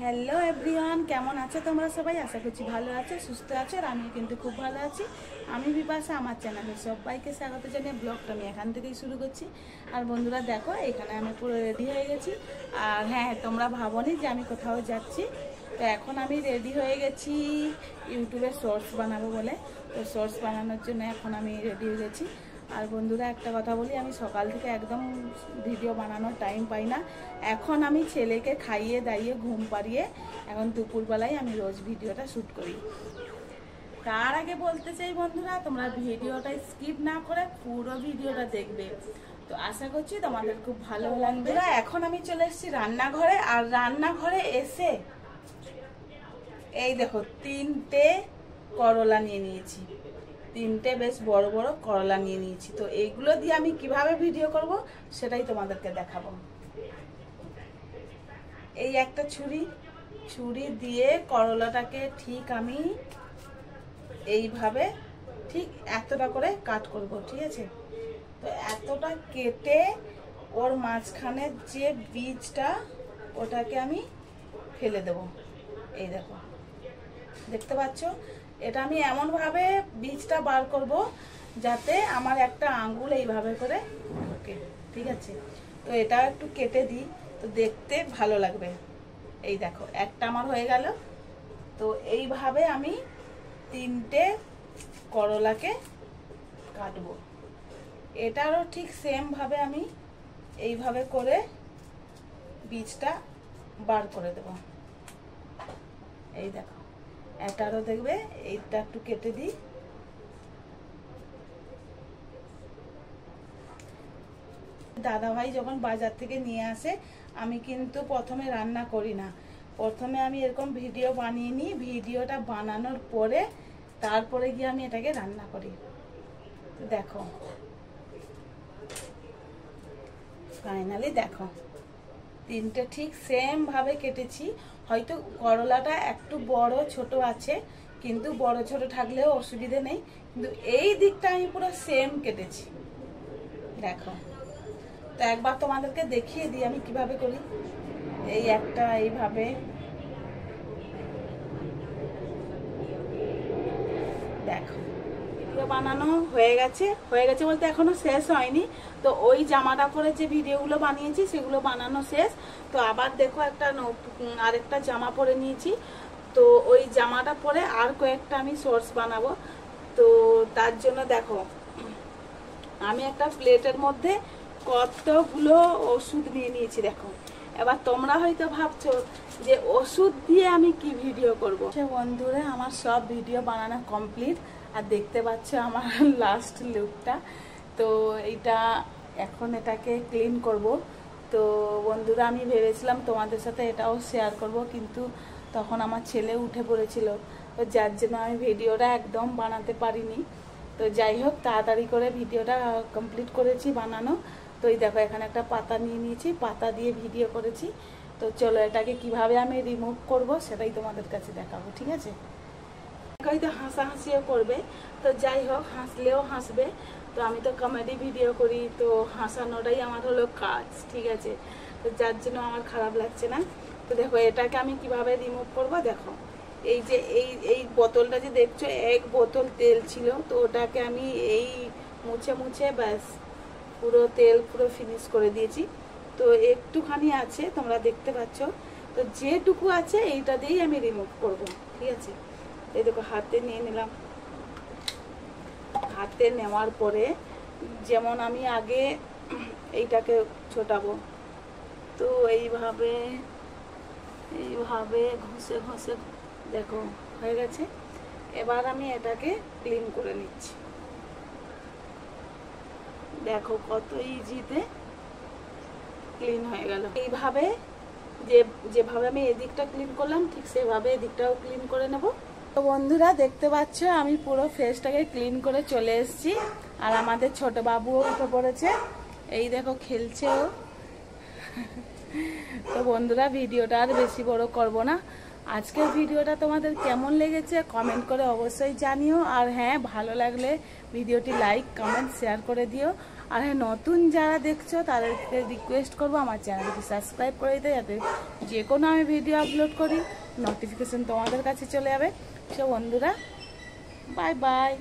Hello everyone, কেমন আছো তোমরা সবাই? আশা করছি ভালো আছো, সুস্থ আছো। আর আমি কিন্তু খুব ভালো আছি। আমি বিপাশা, আমার চ্যানেলে সবাইকে স্বাগত জানিয়ে ব্লগটা আমি এখান থেকেই শুরু করছি। আর বন্ধুরা দেখো, এখানে আমি পুরো রেডি হয়ে গেছি। আর হ্যাঁ, তোমরা ভাবোনি যে আমি কোথাও যাচ্ছি। তো এখন আমি রেডি হয়ে গেছি ইউটিউবে শর্টস বানাবো বলে। তো শর্টস বানানোর জন্য এখন আমি রেডি হয়ে গেছি। আর বন্ধুরা একটা কথা বলি, আমি সকাল থেকে একদম ভিডিও বানানোর টাইম পাই না। এখন আমি ছেলেকে খাইয়ে দাইয়ে ঘুম পাড়িয়ে এখন দুপুরবেলায় আমি রোজ ভিডিওটা শ্যুট করি। তার আগে বলতে চাই বন্ধুরা, তোমরা ভিডিওটা স্কিপ না করে পুরো ভিডিওটা দেখবে। তো আশা করছি তোমাদের খুব ভালো লাগবে। এখন আমি চলে এসেছি রান্নাঘরে। আর রান্নাঘরে এসে এই দেখো, 3টে করলা নিয়ে নিয়েছি। 3টে বেশ বড় বড় করলা নিয়ে নিয়েছি। তো এইগুলো দিয়ে আমি কিভাবে ভিডিও করব সেটাই তোমাদেরকে দেখাবো। এই একটা ছুরি দিয়ে করলাটাকে ঠিক আমি এইভাবে ঠিক এতটা করে কাট করব, ঠিক আছে? তো এতটা কেটে ওর মাঝখানে যে বীজটা ওটাকে আমি ফেলে দেব। এই দেখো, দেখতে পাচ্ছ? এটা আমি এমনভাবে বীজটা বার করব যাতে আমার একটা আঙ্গুল এইভাবে করে ঢোকে, ঠিক আছে? তো এটা একটু কেটে দিই, তো দেখতে ভালো লাগবে। এই দেখো, একটা আমার হয়ে গেল। তো এইভাবে আমি 3টে করলাকে কাটবো। এটারও ঠিক সেম ভাবে আমি এইভাবে করে বীজটা বার করে দেব। এই দেখো, এটারও দেখবে এইটা একটু কেটে দিই। দাদাভাই যখন বাজার থেকে নিয়ে আসে, আমি কিন্তু প্রথমে রান্না করি না। প্রথমে আমি এরকম ভিডিও বানিয়ে নিই, ভিডিওটা বানানোর পরে তারপরে গিয়ে আমি এটাকে রান্না করি। দেখো, ফাইনালি দেখো 3টে ঠিক সেম ভাবে কেটেছি। হয়তো করলাটা একটু বড় ছোট আছে, কিন্তু বড় ছোট থাকলেও অসুবিধে নেই। কিন্তু এই দিকটা আমি পুরো সেম কেটেছি, দেখো। তো একবার তোমাদেরকে দেখিয়ে দিই আমি কিভাবে করি। এই একটা এইভাবে দেখো, ভিডিও বানানো হয়ে গেছে বলতে এখনো শেষ হয়নি। তো ওই জামাটা পরে যে ভিডিওগুলো বানিয়েছি সেগুলো বানানো শেষ। তো আবার দেখো, আরেকটা জামা পরে নিয়েছি। তো ওই জামাটা পরে আর কয়েকটা আমি শর্টস বানাবো। তো তার জন্য দেখো, আমি একটা প্লেটের মধ্যে কতগুলো ওষুধ নিয়ে নিয়েছি। দেখো, এবার তোমরা হয়তো ভাবছো যে ওষুধ দিয়ে আমি কি ভিডিও করব। বন্ধুরা, আমার সব ভিডিও বানানো কমপ্লিট। আর দেখতে পাচ্ছ আমার লাস্ট লুকটা। তো এইটা এখন এটাকে ক্লিন করব। তো বন্ধুরা, আমি ভেবেছিলাম তোমাদের সাথে এটাও শেয়ার করব, কিন্তু তখন আমার ছেলে উঠে পড়েছিল। তো যার জন্য আমি ভিডিওটা একদম বানাতে পারিনি। তো যাই হোক, তাড়াতাড়ি করে ভিডিওটা কমপ্লিট করেছি বানানো। তো এই দেখো, এখানে একটা পাতা নিয়ে নিয়েছি, পাতা দিয়ে ভিডিও করেছি। তো চলো, এটাকে কিভাবে আমি রিমুভ করব সেটাই তোমাদের কাছে দেখাবো, ঠিক আছে? হয়তো হাসাহাসিও করবে, তো যাই হোক, হাসলেও হাসবে। তো আমি তো কমেডি ভিডিও করি, তো হাসানোটাই আমার হলো কাজ, ঠিক আছে? তো যার জন্য আমার খারাপ লাগছে না। তো দেখো, এটাকে আমি কিভাবে রিমুভ করব। দেখো, এই যে এই বোতলটা যে দেখছো, 1 বোতল তেল ছিল। তো ওটাকে আমি এই মুছে ব্যাস পুরো তেল পুরো ফিনিশ করে দিয়েছি। তো একটুখানি আছে, তোমরা দেখতে পাচ্ছ। তো যেটুকু আছে এইটা দিয়েই আমি রিমুভ করব, ঠিক আছে? এই দেখো, হাতে নিয়ে নিলাম। হাতে নেওয়ার পরে যেমন আমি আগে এইটাকে ছোটাবো, তো এইভাবে ঘষে দেখো হয়ে গেছে। এবার আমি এটাকে ক্লিন করে নিচ্ছি। দেখো কত ইজিতে ক্লিন হয়ে গেল। এইভাবে যেভাবে আমি এদিকটা ক্লিন করলাম, ঠিক সেভাবে এদিকটাও ক্লিন করে নেব। তো বন্ধুরা, দেখতে পাচ্ছ আমি পুরো ফেসটাকে ক্লিন করে চলে এসেছি। আর আমাদের ছোট বাবুও উঠে পড়েছে, এই দেখো খেলছে ও। তো বন্ধুরা, ভিডিওটা আর বেশি বড় করব না। আজকের ভিডিওটা তোমাদের কেমন লেগেছে কমেন্ট করে অবশ্যই জানিও। আর হ্যাঁ, ভালো লাগলে ভিডিওটি লাইক, কমেন্ট, শেয়ার করে দিও। আর হ্যাঁ, নতুন যারা দেখছো তাদেরকে রিকোয়েস্ট করবো আমার চ্যানেলটি সাবস্ক্রাইব করে দিতে, যাতে যে কোনো আমি ভিডিও আপলোড করি নোটিফিকেশন তোমাদের কাছে চলে যাবে। সো বন্ধুরা, বাই বাই।